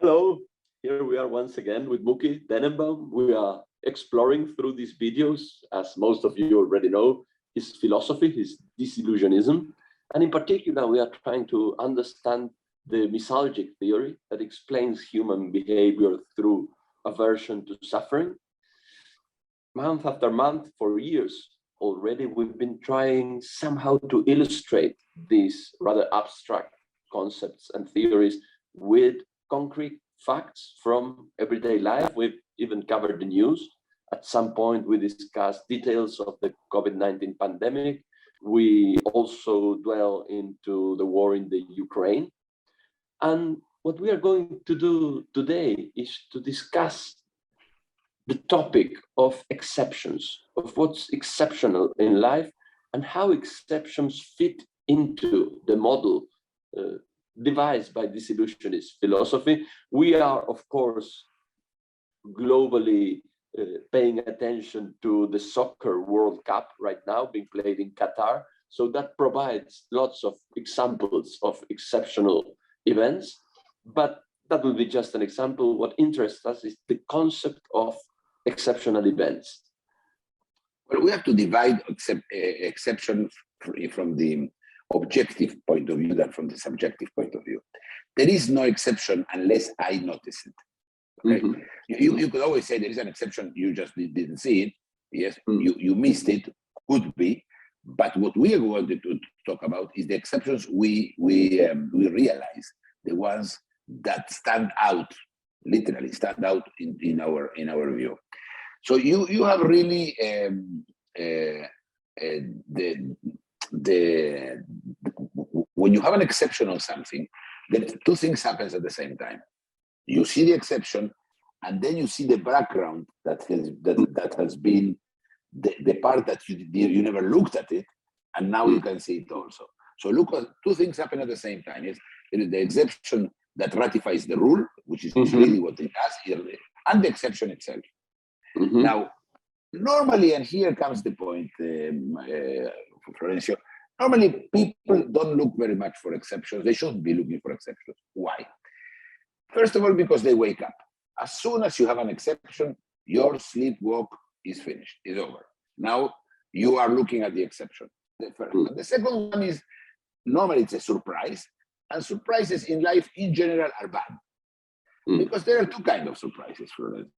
Hello, here we are once again with Mookie Tenembaum. We are exploring through these videos, as most of you already know, his philosophy, his disillusionism. And in particular, we are trying to understand the misalgic theory that explains human behavior through aversion to suffering. Month after month, for years already, we've been trying somehow to illustrate these rather abstract concepts and theories with concrete facts from everyday life. We've even covered the news. At some point, we discussed details of the COVID-19 pandemic. We also dwell into the war in the Ukraine. And what we are going to do today is to discuss the topic of exceptions, of what's exceptional in life and how exceptions fit into the model devised by disillusionist philosophy. We are, of course, globally paying attention to the soccer World Cup right now being played in Qatar. So that provides lots of examples of exceptional events, but that will be just an example. What interests us is the concept of exceptional events. Well, we have to divide exception from the objective point of view than from the subjective point of view. There is no exception unless I notice it. Okay? Mm-hmm. You could always say there is an exception, you just didn't see it. Yes, you missed it, could be. But what we wanted to talk about is the exceptions we realize, the ones that stand out, literally stand out in our view. So you have really when you have an exception on something, then two things happen at the same time. You see the exception, and then you see the background that has been the part that you never looked at it, and now you can see it also. So look, two things happen at the same time. It's the exception that ratifies the rule, which is really what it does, and the exception itself. Now, normally, and here comes the point, Florencio, normally people don't look very much for exceptions. They shouldn't be looking for exceptions. Why? First of all, because they wake up. As soon as you have an exception, your sleepwalk is finished, is over. Now you are looking at the exception. The second one is, normally it's a surprise, and surprises in life in general are bad. Because there are two kinds of surprises, Florencio.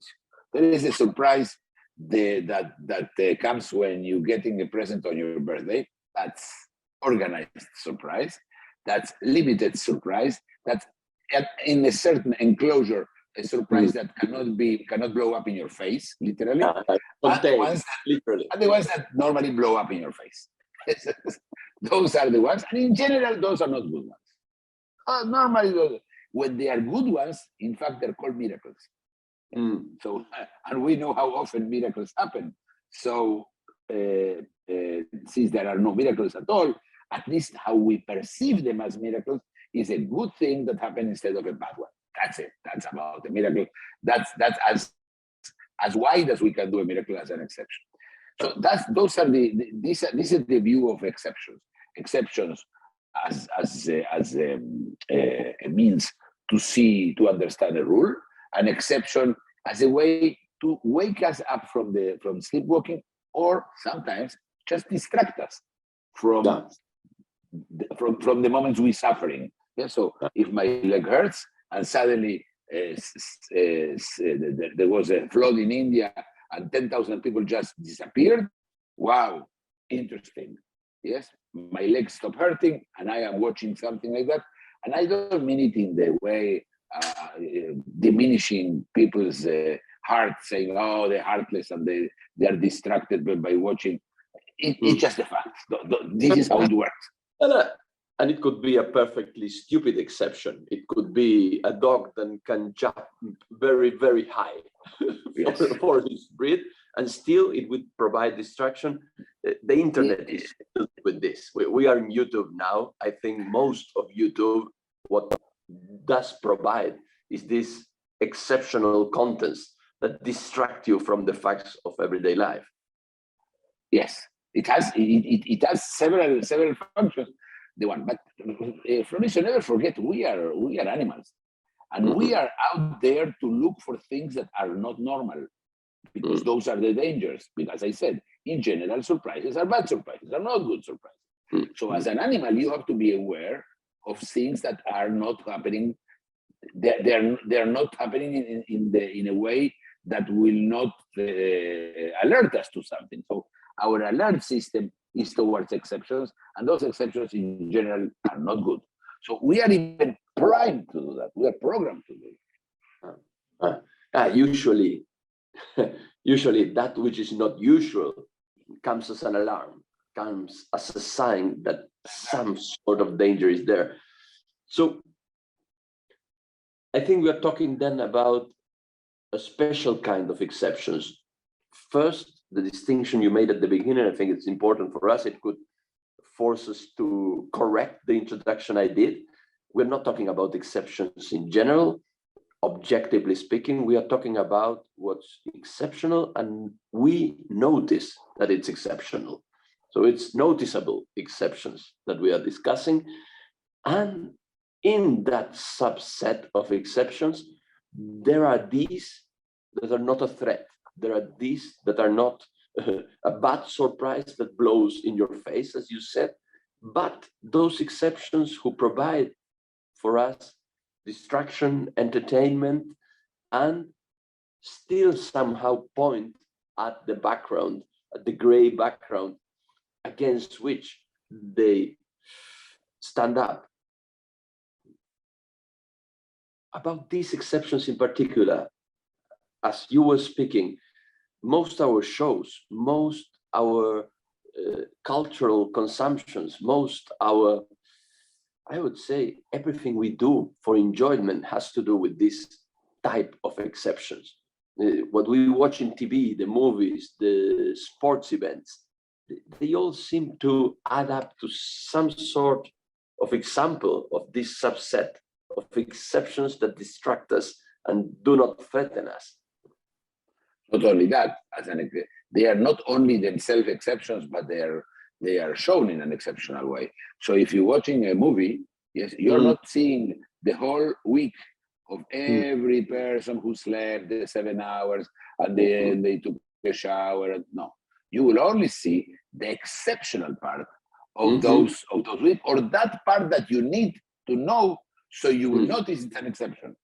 There is a surprise that comes when you're getting a present on your birthday. That's organized surprise. That's limited surprise. That's in a certain enclosure, a surprise that cannot blow up in your face, literally. And the ones that normally blow up in your face. Those are the ones, and in general, those are not good ones. Normally, when they are good ones, in fact, they're called miracles. So, and we know how often miracles happen. So, since there are no miracles at all, at least how we perceive them as miracles is a good thing that happened instead of a bad one. That's it. That's about the miracle. That's as wide as we can do a miracle as an exception. So those are this is the view of exceptions. Exceptions as a means to understand a rule. An exception as a way to wake us up from sleepwalking, or sometimes just distract us from the moments we're suffering. Yeah. So if my leg hurts and suddenly there was a flood in India and 10,000 people just disappeared, wow, interesting. Yes, my leg stopped hurting and I am watching something like that. And I don't mean it in the way diminishing people's heart, saying, oh, they're heartless and they are distracted by watching. It's just a fact. This is how it works. And it could be a perfectly stupid exception. It could be a dog that can jump very, very high for his breed, and still it would provide distraction. The internet is filled with this. We are in YouTube now. I think most of YouTube, what does provide is this exceptional contents that distract you from the facts of everyday life. Yes, it has several functions. The one, but Florencio, never forget we are animals, And we are out there to look for things that are not normal, because those are the dangers. Because as I said, in general, surprises are bad surprises, are not good surprises. So as an animal, you have to be aware of things that are not happening. They're not happening in a way that will not alert us to something. So our alert system is towards exceptions, and those exceptions in general are not good. So we are even primed to do that. We are programmed to do it. Usually that which is not usual comes as an alarm, comes as a sign that some sort of danger is there. So I think we are talking then about a special kind of exceptions. First, the distinction you made at the beginning, I think it's important for us. It could force us to correct the introduction I did. We're not talking about exceptions in general. Objectively speaking, we are talking about what's exceptional, and we notice that it's exceptional. So it's noticeable exceptions that we are discussing. And in that subset of exceptions, there are these that are not a threat. There are these that are not a bad surprise that blows in your face, as you said, but those exceptions who provide for us distraction, entertainment, and still somehow point at the background, at the gray background against which they stand up. About these exceptions in particular, as you were speaking, most our shows, most our cultural consumptions, most our, I would say, everything we do for enjoyment has to do with this type of exceptions. What we watch in TV, the movies, the sports events, they all seem to add up to some sort of example of this subset of exceptions that distract us and do not threaten us. Not only that, they are not only themselves exceptions, but they are shown in an exceptional way. So if you're watching a movie, yes, you're not seeing the whole week of every person who slept the 7 hours and then they took a shower. No, you will only see the exceptional part of those weeks, or that part that you need to know, so you will notice it's an exception.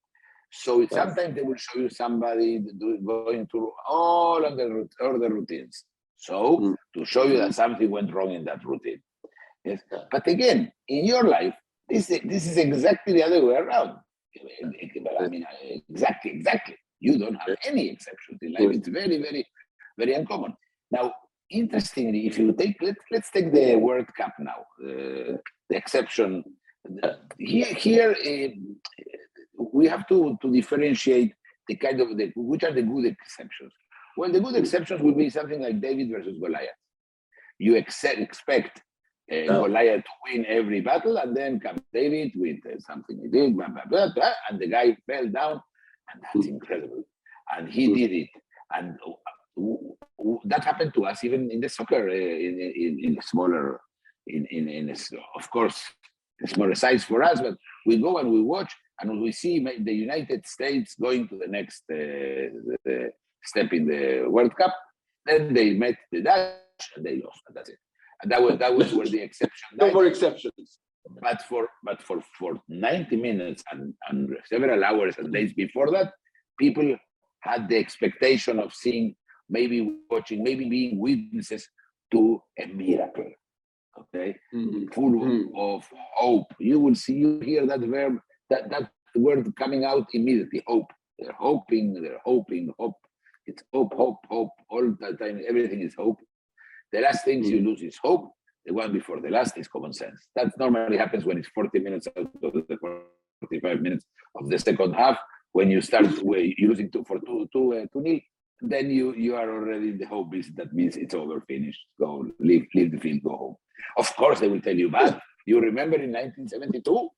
So sometimes they will show you somebody going through all the routines. So to show you that something went wrong in that routine. Yes. But again, in your life, this is exactly the other way around. I mean, exactly. You don't have any exceptions in life. It's very, very, very uncommon. Now, interestingly, if you take, let's take the World Cup now, the exception. Here, we have to differentiate the kind of which are the good exceptions. Well, the good exceptions would be something like David versus Goliath. You expect Goliath to win every battle, and then comes David with something he did, blah, blah, blah, blah, and the guy fell down, and that's incredible. And he did it. And that happened to us even in the soccer, in smaller, of course, smaller size for us, but we go and we watch, and we see the United States going to the next step in the World Cup. Then they met the Dutch and they lost, and that's it. And that was where the exception. No more exceptions. But for 90 minutes and several hours and days before that, people had the expectation of seeing, maybe watching, maybe being witnesses to a miracle. Okay, full of hope. You hear that verb, that word coming out immediately. Hope. They're hoping. Hope. It's hope. All the time. Everything is hope. The last things you lose is hope. The one before the last is common sense. That normally happens when it's 40 minutes out of the 45 minutes of the second half. When you start losing 2-0, then you are already in the hope. That means it's over, finished. Go leave the field, go home. Of course, they will tell you, but you remember in 1972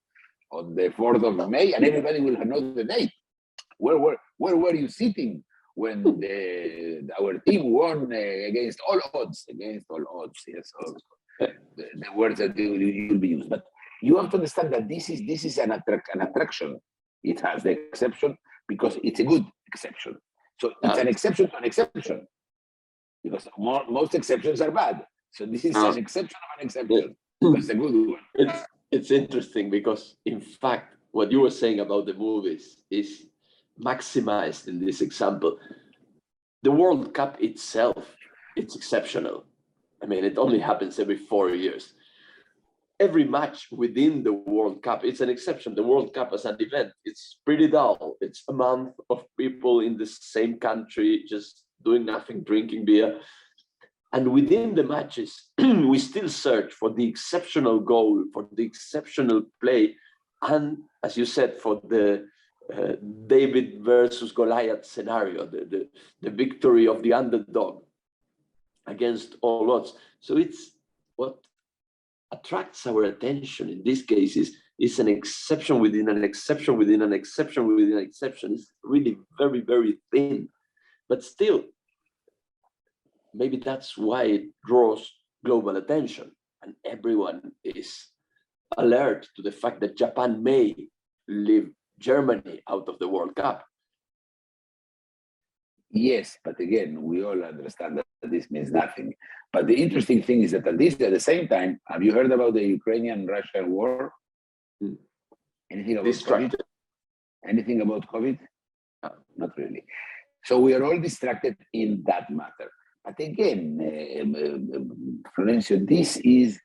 on the 4th of May, and everybody will know the date. Where were you sitting when our team won against all odds? Against all odds, yes. The words that will be used, but you have to understand that this is an attraction. it has the exception because it's a good exception. So it's an exception to an exception, because most exceptions are bad. So this is an exception of an exception. That's a good one. It's interesting because, in fact, what you were saying about the movies is maximized in this example. The World Cup itself, it's exceptional. I mean, it only happens every 4 years. Every match within the World Cup, it's an exception. The World Cup as an event, it's pretty dull. It's a month of people in the same country just doing nothing, drinking beer. And within the matches, we still search for the exceptional goal, for the exceptional play. And as you said, for the David versus Goliath scenario, the victory of the underdog against all odds. So it's what attracts our attention in this case is an exception within an exception within an exception within an exception. It's really very, very thin, but still, maybe that's why it draws global attention, and everyone is alert to the fact that Japan may leave Germany out of the World Cup. Yes, but again, we all understand that this means nothing. But the interesting thing is that at the same time, have you heard about the Ukrainian-Russian war? Anything about COVID? Anything about COVID? No, not really. So we are all distracted in that matter. But again, Florencio, this is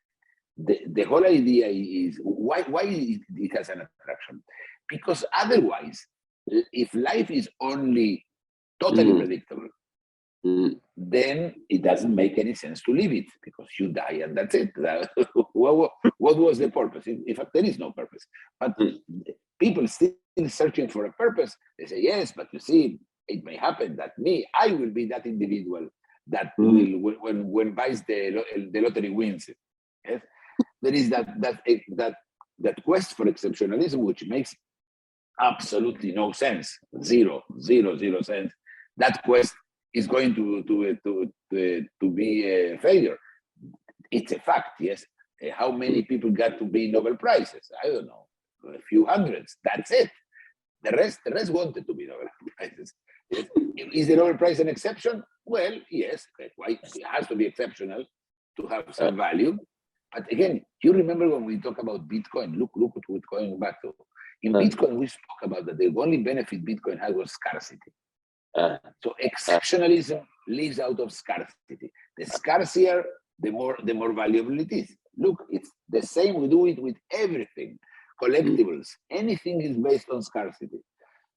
the whole idea is why it has an attraction. Because otherwise, if life is only totally predictable, then it doesn't make any sense to live it, because you die and that's it. What was the purpose? In fact, there is no purpose. But people still searching for a purpose. They say, yes, but you see, it may happen that I will be that individual that will, when buys the lottery wins. Yes? There is that quest for exceptionalism, which makes absolutely no sense. Zero sense. That quest is going to be a failure. It's a fact, yes. How many people got to be Nobel Prizes? I don't know, a few hundreds. That's it. The rest wanted to be Nobel Prizes. Yes. Is the Nobel Prize an exception? Well, yes. It has to be exceptional to have some value. But again, you remember when we talk about Bitcoin? Look what we're going back to. In Bitcoin, we spoke about that the only benefit Bitcoin had was scarcity. So exceptionalism lives out of scarcity. The scarcier, the more valuable it is. Look, it's the same. We do it with everything. Collectibles, anything is based on scarcity.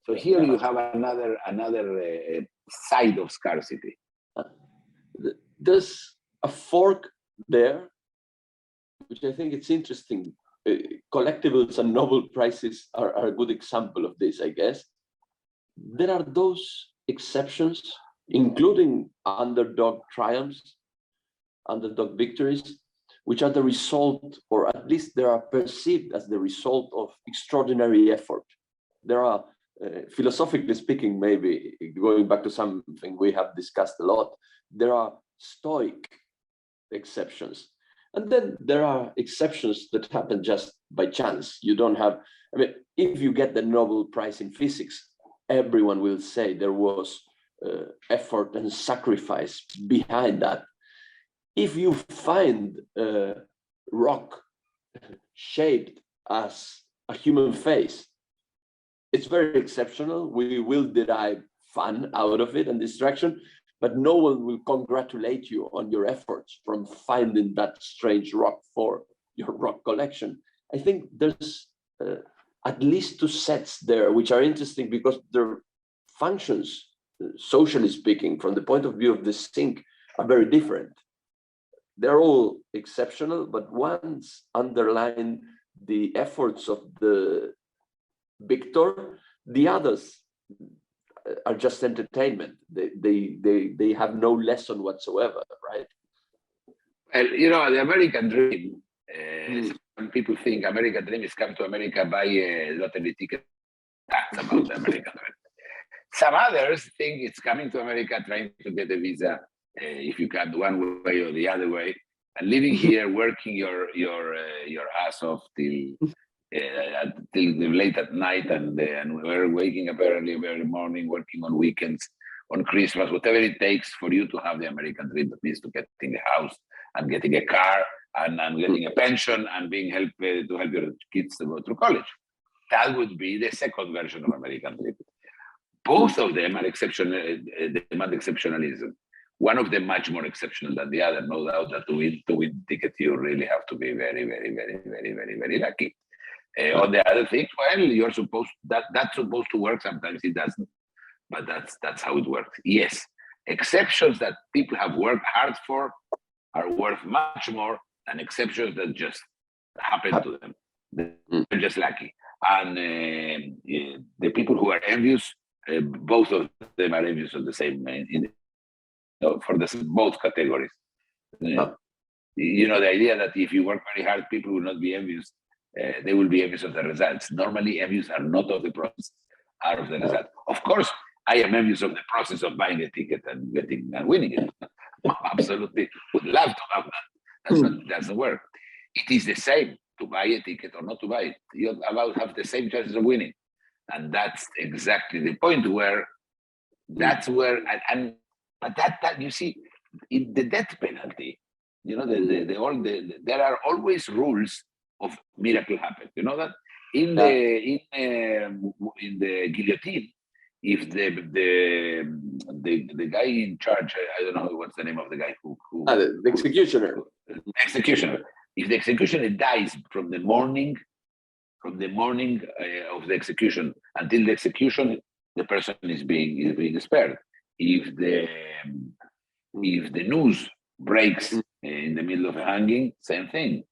So here you have another side of scarcity. There's a fork there, which I think it's interesting. Collectibles and Nobel Prizes are a good example of this, I guess. There are those exceptions, including underdog triumphs, underdog victories, which are the result, or at least they are perceived as the result of extraordinary effort. There are, philosophically speaking, maybe going back to something we have discussed a lot, there are stoic exceptions. And then there are exceptions that happen just by chance. You don't have, I mean, if you get the Nobel Prize in physics, everyone will say there was effort and sacrifice behind that. If you find a rock shaped as a human face, it's very exceptional. We will derive fun out of it and distraction, but no one will congratulate you on your efforts from finding that strange rock for your rock collection. I think there's at least two sets there, which are interesting because their functions, socially speaking, from the point of view of the sink, are very different. They're all exceptional, but one's underline the efforts of the victor, the others are just entertainment. They have no lesson whatsoever, right? Well, you know, the American dream, some people think American dream is come to America, buy a lottery ticket. That's about the American dream. Some others think it's coming to America, trying to get a visa, if you can, one way or the other way, and living here, working your ass off till till late at night, and we're waking up early every morning, working on weekends, on Christmas, whatever it takes for you to have the American dream. That means to getting a house and getting a car and getting a pension and being helped to help your kids to go through college. That would be the second version of American dream. Both of them are exceptional, demand exceptionalism. One of them much more exceptional than the other. No doubt that to win ticket, you really have to be very, very, very, very, very, very lucky. On the other things, well, you're supposed that's supposed to work. Sometimes it doesn't, but that's how it works. Yes, exceptions that people have worked hard for are worth much more than exceptions that just happen to them. They're just lucky. And the people who are envious, both of them are envious of the same for both categories. You know, the idea that if you work very hard, people will not be envious. They will be envious of the results. Normally, envious are not of the process, are of the result. Of course, I am envious of the process of buying a ticket and getting and winning it. Absolutely, would love to have that. That doesn't work. It is the same to buy a ticket or not to buy it. You have the same chances of winning, and that's exactly the point where that's where but that you see in the death penalty, you know, there are always rules of miracle happen. You know that in the guillotine, if the guy in charge, I don't know what's the name of the guy who the executioner. If the executioner dies from the morning of the execution until the execution, the person is being spared. If the noose breaks in the middle of a hanging, same thing.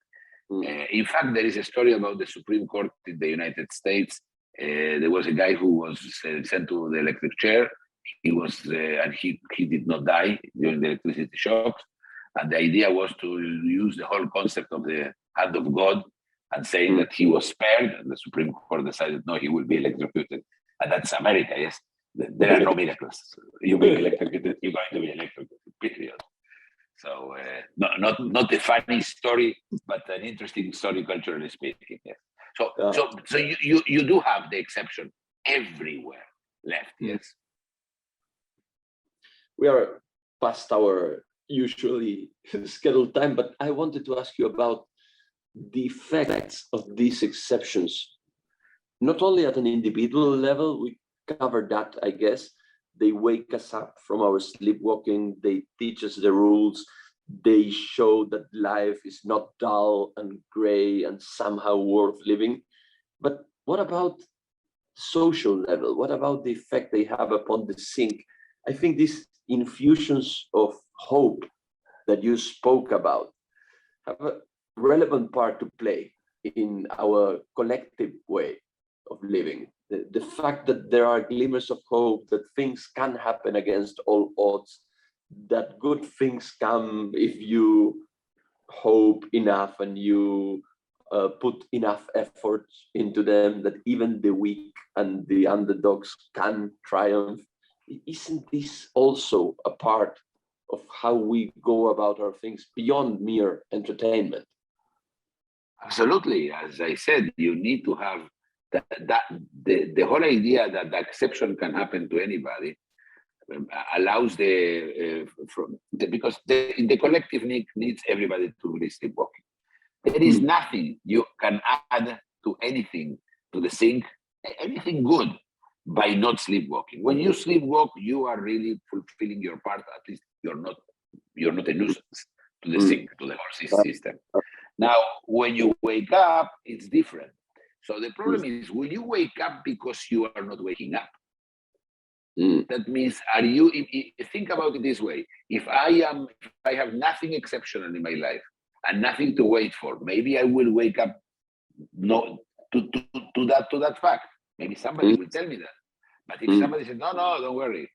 In fact, there is a story about the Supreme Court in the United States. There was a guy who was sent to the electric chair. He was and he did not die during the electricity shocks. And the idea was to use the whole concept of the hand of God and saying that he was spared. And the Supreme Court decided, no, he will be electrocuted. And that's America, yes. There are no miracles. You being electrocuted, you're going to be electrocuted, period. So not a funny story, but an interesting story culturally speaking. Yes. So you do have the exception everywhere left. Yes. We are past our usually scheduled time, but I wanted to ask you about the effects of these exceptions, not only at an individual level. We covered that, I guess. They wake us up from our sleepwalking. They teach us the rules. They show that life is not dull and gray and somehow worth living. But what about social level? What about the effect they have upon the sync? I think these infusions of hope that you spoke about have a relevant part to play in our collective way of living. The fact that there are glimmers of hope, that things can happen against all odds, that good things come if you hope enough and you put enough effort into them, that even the weak and the underdogs can triumph. Isn't this also a part of how we go about our things beyond mere entertainment? Absolutely. As I said, you need to have the whole idea that the exception can happen to anybody allows because the collective needs everybody to be sleepwalking. There is nothing you can add to anything, to the sync, anything good, by not sleepwalking. When you sleepwalk, you are really fulfilling your part. At least you're not a nuisance to the sync, to the whole system. Now, when you wake up, it's different. So the problem is, will you wake up because you are not waking up? That means, think about it this way. If I have nothing exceptional in my life and nothing to wait for, maybe I will wake up to that fact. Maybe somebody will tell me that. But if somebody says, no, don't worry.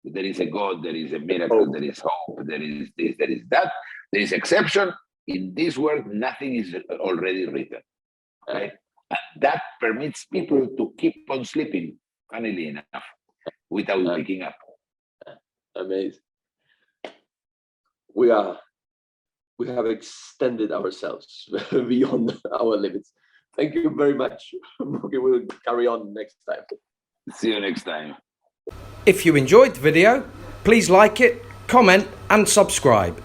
There is a God, there is a miracle, there is hope, there is this, there is that, there is exception. In this world, nothing is already written. Okay? And that permits people to keep on sleeping, funnily enough, without waking up. Amazing. We have extended ourselves beyond our limits. Thank you very much. Okay, we'll carry on next time. See you next time. If you enjoyed the video, please like it, comment and subscribe.